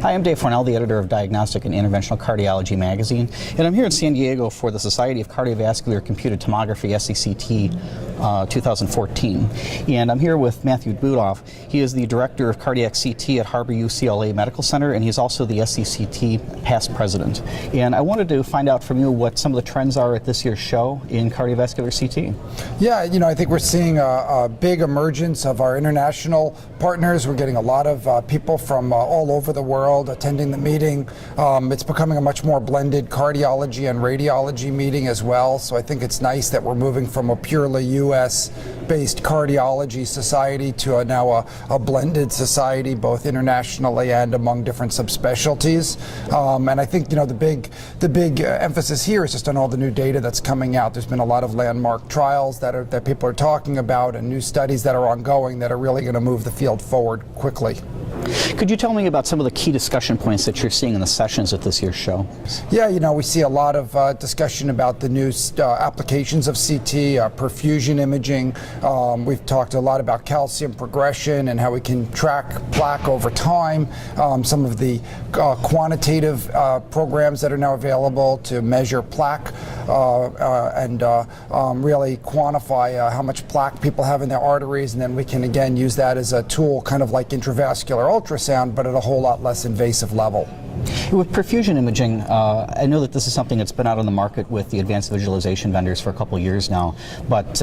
Hi, I'm Dave Fornell, the editor of Diagnostic and Interventional Cardiology magazine, and I'm here in San Diego for the Society of Cardiovascular Computed Tomography, SCCT 2014. And I'm here with Matthew Budoff. He is the director of cardiac CT at Harbor UCLA Medical Center, and he's also the SCCT past president. And I wanted to find out from you what some of the trends are at this year's show in cardiovascular CT. Yeah, I think we're seeing a big emergence of our international partners. We're getting a lot of people from all over the world attending the meeting. It's becoming a much more blended cardiology and radiology meeting as well. So I think it's nice that we're moving from a purely U.S.-based cardiology society to now a blended society, both internationally and among different subspecialties. And I think the big emphasis here is just on all the new data that's coming out. There's been a lot of landmark trials that people are talking about, and new studies that are ongoing that are really going to move the field forward quickly. Could you tell me about some of the key discussion points that you're seeing in the sessions at this year's show? Yeah, we see a lot of discussion about the new applications of CT, perfusion imaging. We've talked a lot about calcium progression and how we can track plaque over time. Some of the quantitative programs that are now available to measure plaque and really quantify how much plaque people have in their arteries, and then we can again use that as a tool, kind of like intravascular ultrasound, but at a whole lot less invasive level. With perfusion imaging, I know that this is something that's been out on the market with the advanced visualization vendors for a couple of years now, but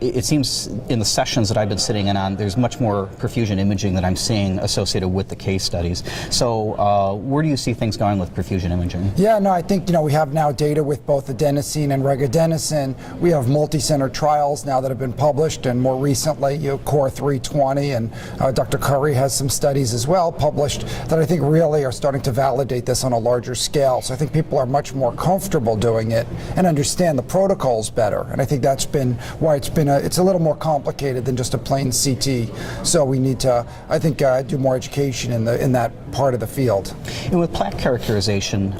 it seems in the sessions that I've been sitting in on, there's much more perfusion imaging that I'm seeing associated with the case studies. So where do you see things going with perfusion imaging? Yeah, no, I think we have now data with both adenosine and regadenosine. We have multi-center trials now that have been published, and more recently, Core 320, and Dr. Curry has some studies as well published that I think really are starting to validate this on a larger scale. So I think people are much more comfortable doing it and understand the protocols better. And I think that's been why it's a little more complicated than just a plain CT. So we need to, I think, do more education in that part of the field. And with plaque characterization,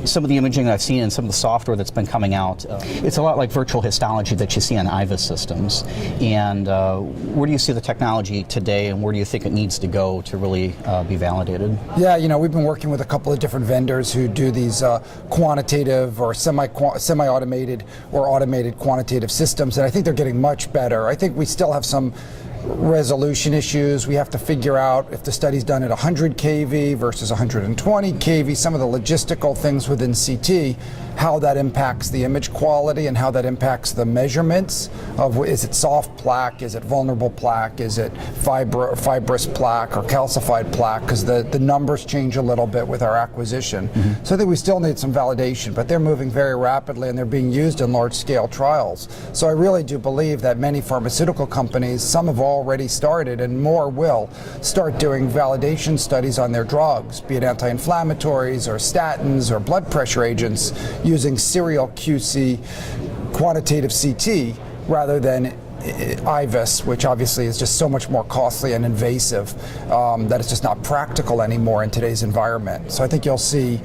some of the imaging that I've seen and some of the software that's been coming out, it's a lot like virtual histology that you see on IVUS systems. And where do you see the technology today, and where do you think it needs to go to really be validated? Yeah, we've been working with a couple of different vendors who do these quantitative or semi-automated or automated quantitative systems, and I think they're getting much better. I think we still have some resolution issues. We have to figure out if the study's done at 100 kV versus 120 kV, some of the logistical things within CT, how that impacts the image quality and how that impacts the measurements of, is it soft plaque, is it vulnerable plaque, is it fibrous plaque or calcified plaque, because the numbers change a little bit with our acquisition. Mm-hmm. So I think we still need some validation, but they're moving very rapidly and they're being used in large-scale trials. So I really do believe that many pharmaceutical companies, some have already started and more will, start doing validation studies on their drugs, be it anti-inflammatories or statins or blood pressure agents, using serial QC quantitative CT rather than IVUS, which obviously is just so much more costly and invasive that it's just not practical anymore in today's environment. So I think you'll see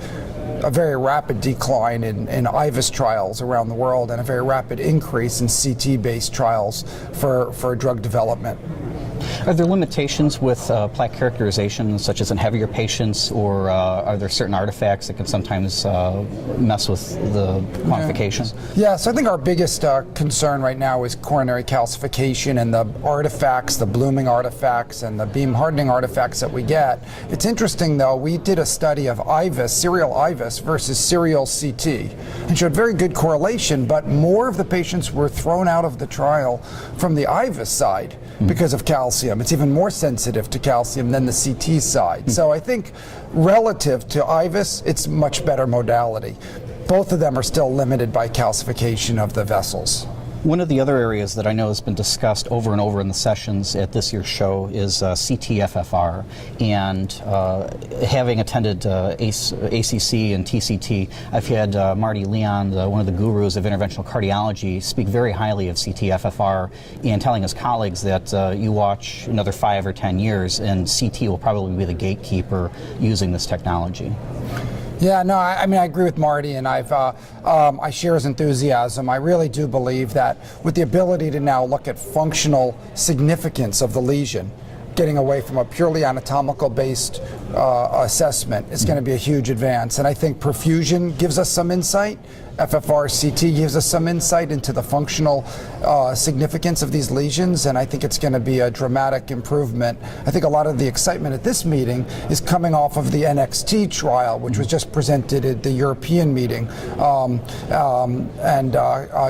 a very rapid decline in IVUS trials around the world and a very rapid increase in CT-based trials for drug development. Are there limitations with plaque characterization, such as in heavier patients, or are there certain artifacts that can sometimes mess with the quantification? Yeah, so I think our biggest concern right now is coronary calcification and the artifacts, the blooming artifacts and the beam hardening artifacts that we get. It's interesting though, we did a study of IVUS, serial IVUS versus serial CT, and showed very good correlation, but more of the patients were thrown out of the trial from the IVUS side because of calcium. It's even more sensitive to calcium than the CT side. So I think relative to IVUS, it's much better modality. Both of them are still limited by calcification of the vessels. One of the other areas that I know has been discussed over and over in the sessions at this year's show is CT-FFR. And having attended ACC and TCT, I've had Marty Leon, one of the gurus of interventional cardiology, speak very highly of CT-FFR and telling his colleagues that you watch another 5 or 10 years and CT will probably be the gatekeeper using this technology. Yeah, no, I mean, I agree with Marty, and I share his enthusiasm. I really do believe that with the ability to now look at functional significance of the lesion, getting away from a purely anatomical-based assessment is going to be a huge advance. And I think perfusion gives us some insight. FFR-CT gives us some insight into the functional significance of these lesions, and I think it's going to be a dramatic improvement. I think a lot of the excitement at this meeting is coming off of the NXT trial, which was just presented at the European meeting and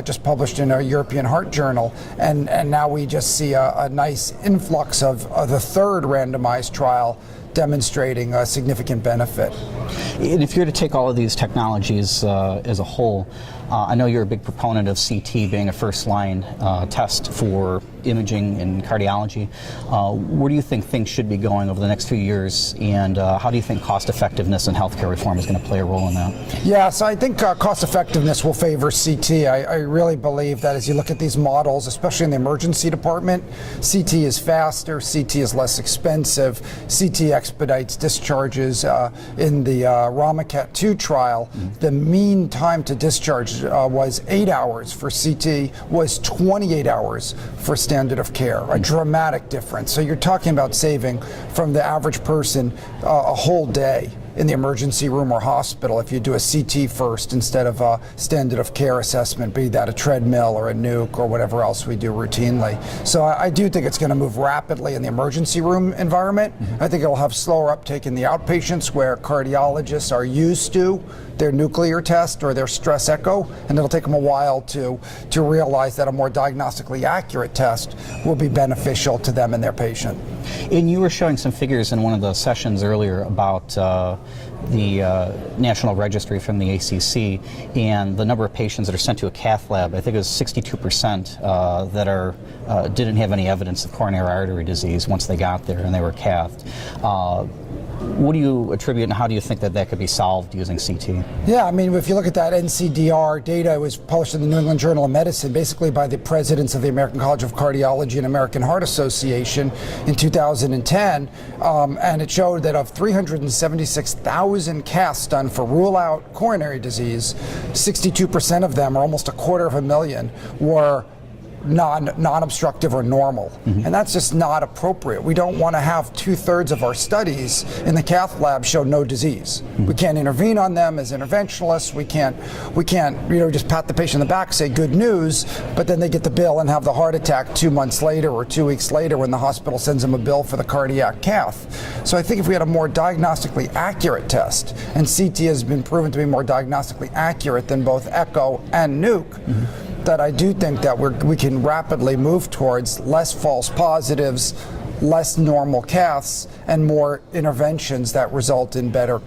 just published in a European Heart Journal. And now we just see a nice influx of the third randomized trial demonstrating a significant benefit. And if you're to take all of these technologies as a whole, I know you're a big proponent of CT being a first-line test for imaging in cardiology. Where do you think things should be going over the next few years, and how do you think cost-effectiveness and healthcare reform is going to play a role in that? Yeah, so I think cost-effectiveness will favor CT. I really believe that as you look at these models, especially in the emergency department, CT is faster, CT is less expensive, CT expedites discharges. In the RamaCat 2 trial, the mean time to discharge was 8 hours for CT, was 28 hours for standard of care, a dramatic difference. So you're talking about saving from the average person a whole day in the emergency room or hospital if you do a CT first instead of a standard of care assessment, be that a treadmill or a nuke or whatever else we do routinely. So I do think it's going to move rapidly in the emergency room environment. I think it'll have slower uptake in the outpatients where cardiologists are used to their nuclear test or their stress echo, and it'll take them a while to realize that a more diagnostically accurate test will be beneficial to them and their patient. And you were showing some figures in one of the sessions earlier about the National Registry from the ACC and the number of patients that are sent to a cath lab. I think it was 62% that didn't have any evidence of coronary artery disease once they got there and they were cathed. What do you attribute, and how do you think that could be solved using CT? Yeah, I mean, if you look at that NCDR data, it was published in the New England Journal of Medicine, basically by the presidents of the American College of Cardiology and American Heart Association in 2010, and it showed that of 376,000 caths done for rule-out coronary disease, 62% of them, or almost 250,000, were non-obstructive or normal. And that's just not appropriate. We don't want to have 2/3 of our studies in the cath lab show no disease. We can't intervene on them as interventionalists. We can't just pat the patient on the back, say good news, but then they get the bill and have the heart attack 2 months later or 2 weeks later when the hospital sends them a bill for the cardiac cath. So I think if we had a more diagnostically accurate test, and CT has been proven to be more diagnostically accurate than both echo and nuke, that I do think that we can rapidly move towards less false positives, less normal caths, and more interventions that result in better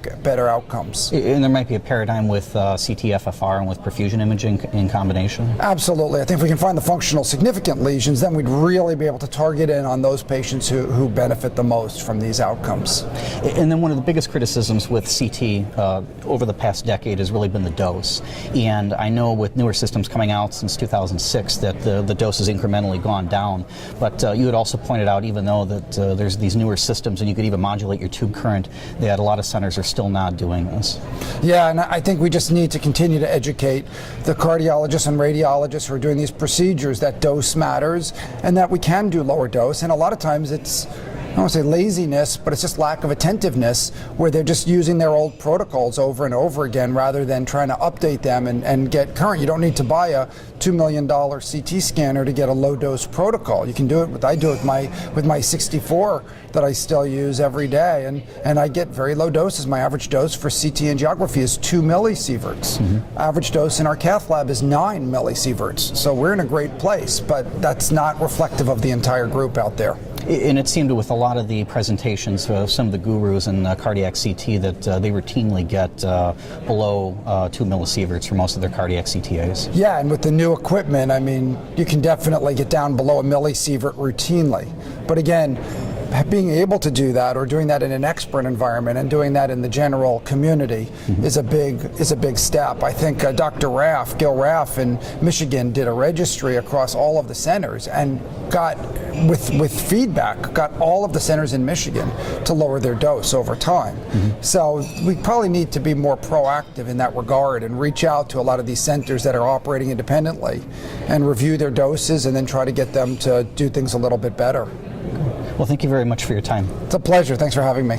outcomes. And there might be a paradigm with CT-FFR and with perfusion imaging in combination? Absolutely. I think if we can find the functional significant lesions, then we'd really be able to target in on those patients who benefit the most from these outcomes. And then one of the biggest criticisms with CT over the past decade has really been the dose. And I know with newer systems coming out since 2006 that the dose has incrementally gone down. But you had also pointed out, even though that there's these newer systems and you could even modulate your tube current, that a lot of centers are still not doing this. Yeah, and I think we just need to continue to educate the cardiologists and radiologists who are doing these procedures that dose matters and that we can do lower dose. And a lot of times it's, I don't want to say laziness, but it's just lack of attentiveness where they're just using their old protocols over and over again rather than trying to update them and get current. You don't need to buy a $2 million CT scanner to get a low dose protocol. You can do it I do it with my 64 that I still use every day, and I get very low doses. My average dose for CT angiography is 2 millisieverts. Average dose in our cath lab is 9 millisieverts. So we're in a great place, but that's not reflective of the entire group out there. And it seemed with a lot of the presentations of some of the gurus in cardiac CT that they routinely get below 2 millisieverts for most of their cardiac CTAs. Yeah, and with the new equipment, I mean, you can definitely get down below a millisievert routinely. But again, being able to do that, or doing that in an expert environment and doing that in the general community is a big step. I think Dr. Gil Raff in Michigan did a registry across all of the centers and got, with feedback, got all of the centers in Michigan to lower their dose over time. So we probably need to be more proactive in that regard and reach out to a lot of these centers that are operating independently and review their doses and then try to get them to do things a little bit better. Well, thank you very much for your time. It's a pleasure. Thanks for having me.